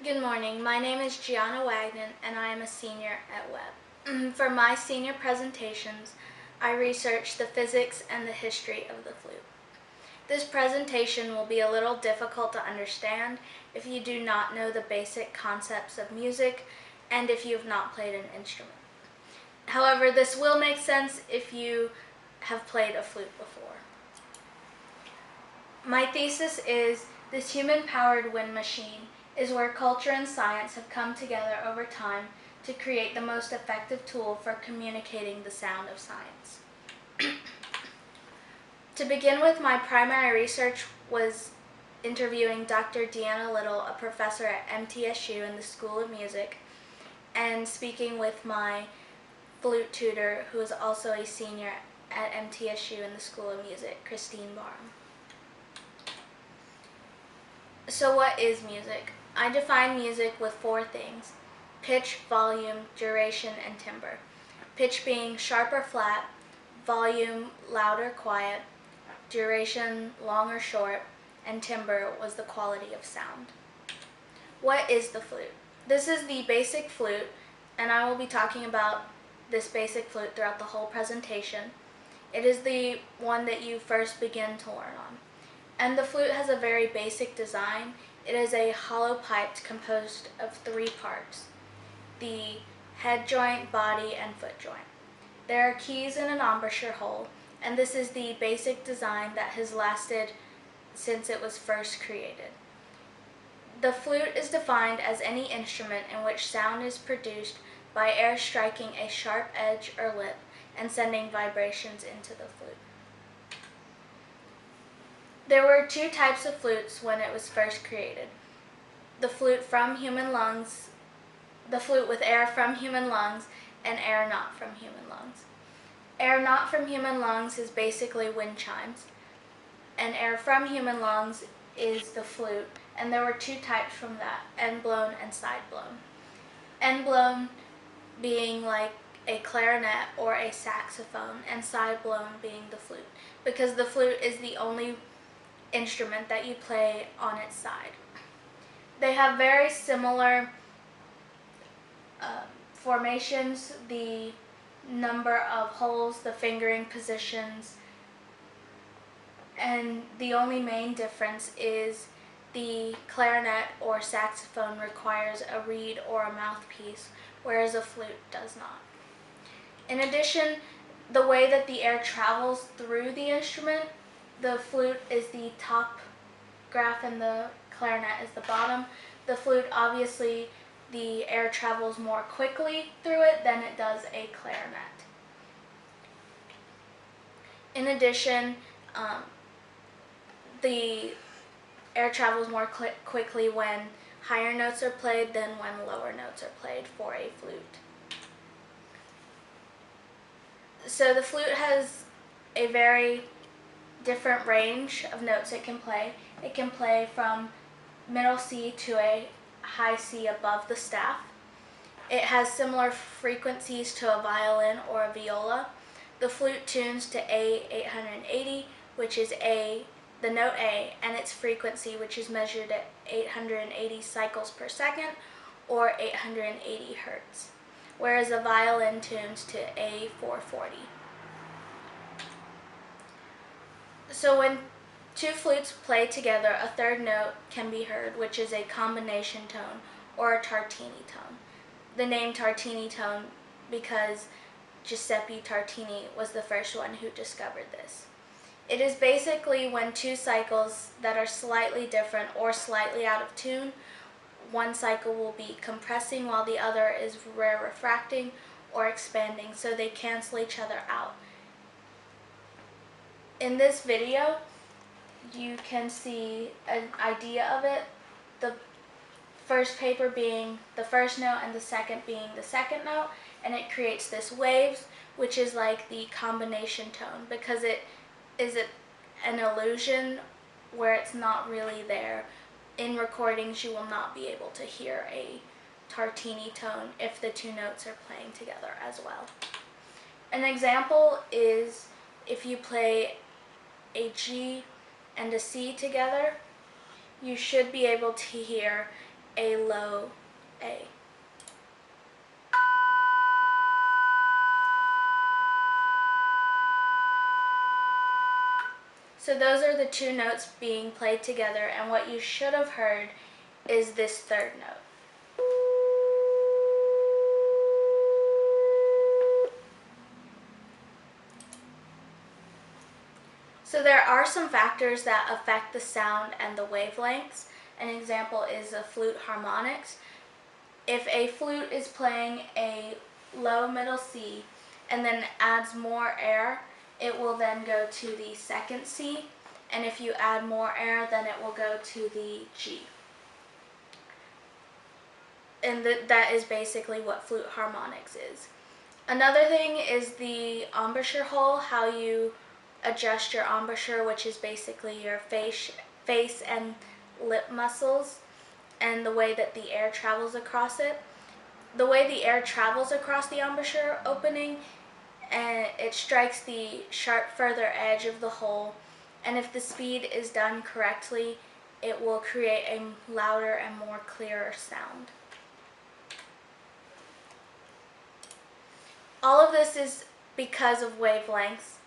Good morning. My name is Gianna Wagnon, and I am a senior at Webb. For my senior presentations, I researched the physics and the history of the flute. This presentation will be a little difficult to understand if you do not know the basic concepts of music and if you have not played an instrument. However, this will make sense if you have played a flute before. My thesis is this human-powered wind machine is where culture and science have come together over time to create the most effective tool for communicating the sound of science. To begin with, my primary research was interviewing Dr. Gianna, a professor at MTSU in the School of Music, and speaking with my flute tutor, who is also a senior at MTSU in the School of Music, Christine Barham. So what is music? I define music with four things: pitch, volume, duration, and timbre. Pitch being sharp or flat, volume loud or quiet, duration long or short, and timbre was the quality of sound. What is the flute? This is the basic flute, and I will be talking about this basic flute throughout the whole presentation. It is the one that you first begin to learn on. And the flute has a very basic design. It is a hollow pipe composed of three parts: the head joint, body, and foot joint. There are keys and an embouchure hole, and this is the basic design that has lasted since it was first created. The flute is defined as any instrument in which sound is produced by air striking a sharp edge or lip and sending vibrations into the flute. There were two types of flutes when it was first created: the flute with air from human lungs, and air not from human lungs. Air not from human lungs is basically wind chimes, and air from human lungs is the flute, and there were two types from that: end blown and side blown. End blown being like a clarinet or a saxophone, and side blown being the flute, because the flute is the only instrument that you play on its side. They have very similar formations, the number of holes, the fingering positions, and the only main difference is the clarinet or saxophone requires a reed or a mouthpiece, whereas a flute does not. In addition, the way that the air travels through the instrument, the flute is the top graph and the clarinet is the bottom. The flute, obviously, the air travels more quickly through it than it does a clarinet. In addition, the air travels more quickly when higher notes are played than when lower notes are played for a flute. So the flute has a very different range of notes it can play. It can play from middle C to a high C above the staff. It has similar frequencies to a violin or a viola. The flute tunes to A880, which is the note A, and its frequency, which is measured at 880 cycles per second or 880 hertz, whereas a violin tunes to A440. So when two flutes play together, a third note can be heard, which is a combination tone or a Tartini tone. The name Tartini tone because Giuseppe Tartini was the first one who discovered this. It is basically when two cycles that are slightly different or slightly out of tune. One cycle will be compressing while the other is rarefracting or expanding, so they cancel each other out. In this video, you can see an idea of it, the first paper being the first note and the second being the second note, and it creates this waves, which is like the combination tone, because it is an illusion where it's not really there. In recordings, you will not be able to hear a Tartini tone if the two notes are playing together as well. An example is if you play a G and a C together, you should be able to hear a low A. So those are the two notes being played together, and what you should have heard is this third note. So there are some factors that affect the sound and the wavelengths. An example is the flute harmonics. If a flute is playing a low middle C and then adds more air, it will then go to the second C, and if you add more air, then it will go to the G. And that is basically what flute harmonics is. Another thing is the embouchure hole, how you adjust your embouchure, which is basically your face and lip muscles, and the way that the air travels across it. The way the air travels across the embouchure opening, and it strikes the sharp further edge of the hole, and if the speed is done correctly, it will create a louder and more clearer sound. All of this is because of wavelengths,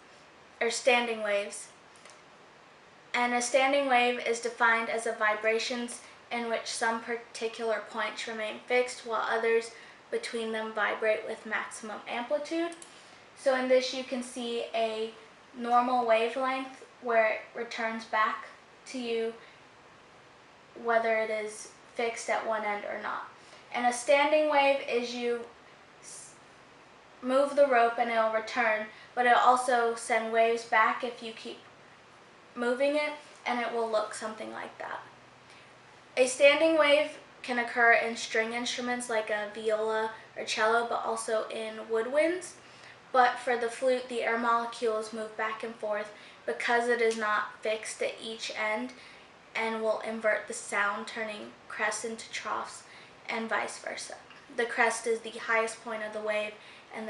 or standing waves. And a standing wave is defined as a vibrations in which some particular points remain fixed while others between them vibrate with maximum amplitude. So in this you can see a normal wavelength where it returns back to you whether it is fixed at one end or not. And a standing wave is you move the rope and it'll return, but it'll also send waves back if you keep moving it, and it will look something like that. A standing wave can occur in string instruments like a viola or cello, but also in woodwinds. But for the flute, the air molecules move back and forth because it is not fixed at each end, and will invert the sound, turning crests into troughs and vice versa. The crest is the highest point of the wave, and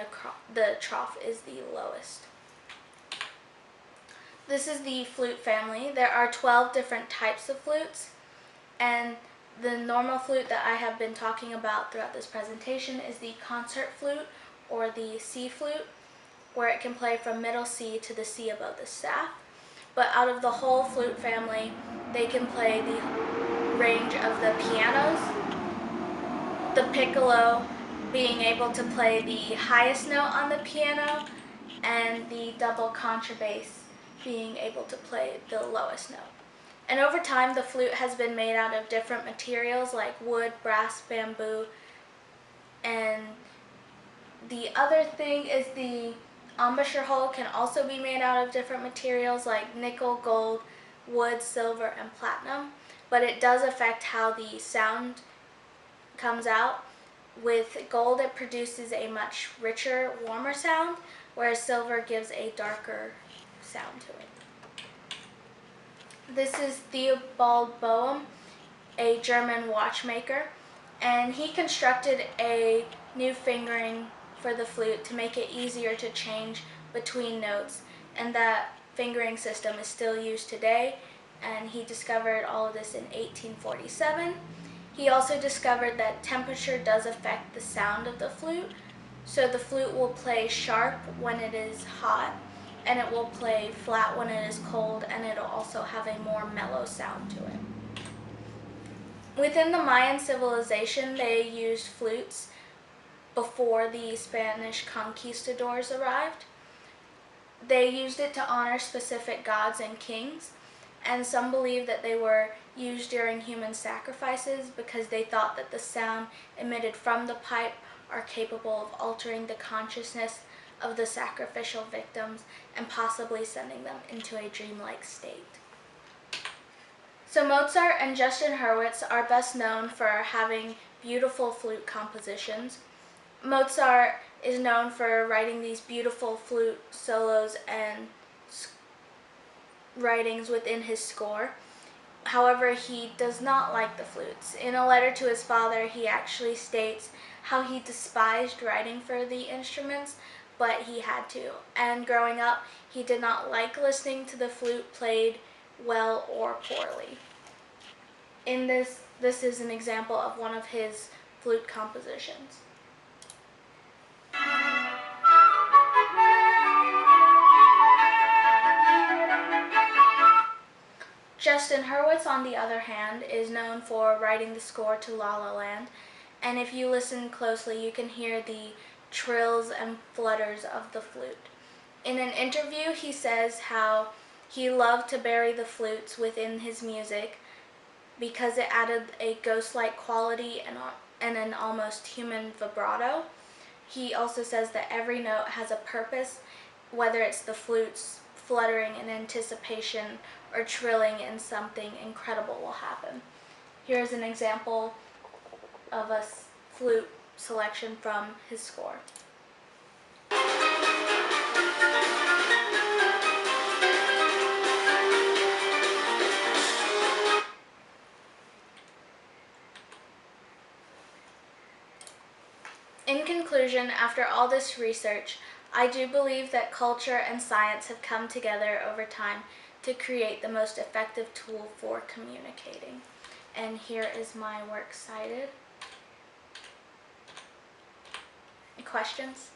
the trough is the lowest. This is the flute family. There are 12 different types of flutes, and the normal flute that I have been talking about throughout this presentation is the concert flute, or the C flute, where it can play from middle C to the C above the staff. But out of the whole flute family, they can play the range of the pianos, the piccolo being able to play the highest note on the piano, and the double contrabass being able to play the lowest note. And over time, the flute has been made out of different materials like wood, brass, bamboo, and the other thing is the embouchure hole can also be made out of different materials like nickel, gold, wood, silver, and platinum, but it does affect how the sound comes out. With gold, it produces a much richer, warmer sound, whereas silver gives a darker sound to it. This is Theobald Boehm, a German watchmaker, and he constructed a new fingering for the flute to make it easier to change between notes, and that fingering system is still used today, and he discovered all of this in 1847. He also discovered that temperature does affect the sound of the flute, so the flute will play sharp when it is hot, and it will play flat when it is cold, and it'll also have a more mellow sound to it. Within the Mayan civilization, they used flutes before the Spanish conquistadors arrived. They used it to honor specific gods and kings, and some believe that they were used during human sacrifices because they thought that the sound emitted from the pipe are capable of altering the consciousness of the sacrificial victims and possibly sending them into a dreamlike state. So Mozart and Justin Hurwitz are best known for having beautiful flute compositions. Mozart is known for writing these beautiful flute solos and writings within his score. However, he does not like the flutes. In a letter to his father, he actually states how he despised writing for the instruments, but he had to. And growing up, he did not like listening to the flute played well or poorly. In this This is an example of one of his flute compositions. Justin Hurwitz, on the other hand, is known for writing the score to La La Land, and if you listen closely, you can hear the trills and flutters of the flute. In an interview, he says how he loved to bury the flutes within his music because it added a ghost-like quality and an almost human vibrato. He also says that every note has a purpose, whether it's the flutes fluttering in anticipation or trilling in something incredible will happen. Here's an example of a flute selection from his score. In conclusion, after all this research, I do believe that culture and science have come together over time to create the most effective tool for communicating. And here is my works cited. Any questions?